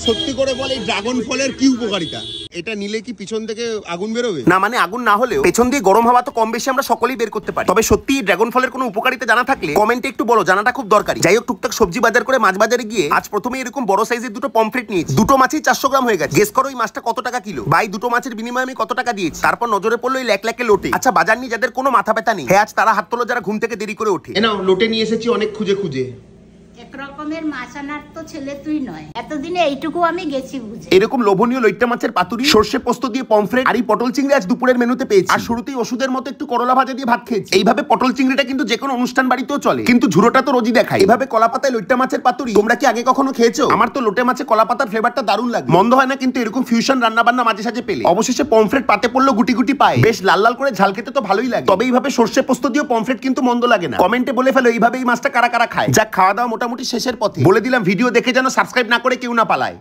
সত্যি করে বল এই ড্রাগন ফলের কি উপকারিতা? এটা নিলে কি পিছন থেকে আগুন বেরোবে? না মানে আগুন না হলেও পেছন দিয়ে গরম হাওয়া তো কম বেশি আমরা সকলেই বের করতে পারি। তবে সত্যি ড্রাগন ফলের কোনো উপকারিতা জানা থাকলে কমেন্টে একটু বলো, জানাটা খুব দরকারি। যাই হোক, টুকটাক সবজি বাজার করে মাছ বাজারে গিয়ে আজ প্রথমে এরকম বড় সাইজের দুটো পমফ্রেট নিয়েছি। দুটো মাছই 400 গ্রাম হয়ে গেছে। গেস করো এই মাছটা কত টাকা কিলো? ভাই দুটো মাছের বিনিময়ে আমি কত টাকা দিয়েছি? তারপর নজরে পড়লো এই লেক লোটে। আচ্ছা বাজার নিয়ে যাদের কোনো মাথা ব্যথা নেই, হ্যাঁ আজ তারা হাত তোলো যারা ঘুম থেকে দেরি করে ওঠে। নাও লোটে নিয়ে এসেছি অনেক খুঁজে খুঁজে। এক রকমের মাছ আনার তো ছেলে তুই নয়, এতদিনে এইটুকু আমি গেছি বুঝে। এরকম লোভনীয় লইট্টা মাছের পাতুরি, সর্ষে পোস্ত দিয়ে পমফ্রেট আর এই পটল চিংড়ি আজ দুপুরের মেনুতে পেয়েছি। আর শুরুতেই ওষুধের মতো একটু করলা ভাজা দিয়ে ভাত খেয়েছি। এইভাবে পটল চিংড়িটা কিন্তু যে কোনো অনুষ্ঠান বাড়িতেও চলে, কিন্তু ঝুরোটা তো রোজই দেখায়। এইভাবে কলা পাতায় লইট্টা মাছের পাতুরি তোমরা কি আগে কখনো খেয়েছো? আমার তো লোটে মাছে কলা পাতার ফ্লেভারটা দারুণ লাগে, মন্দ হয় না কিন্তু এরকম ফিউশন রান্না বান্না মাঝে সাঝে পেলে। অবশেষে পমফ্রেট পাতে পড়লো গুটি গুটি পায়, বেশ লাল লাল করে ঝাল খেতে তো ভালোই লাগে। তবে এইভাবে সর্ষে পোস্ত দিয়ে পমফ্রেট কিন্তু মন্দ লাগে না। কমেন্টে বলে ফেলো এইভাবে এই মাছটা কারা কারা খায়। যাক, খাওয়া দাওয়া মোটামুটি শেষের পথে। বলে দিলাম ভিডিও দেখে যেন সাবস্ক্রাইব না করে কেউ না পালায়।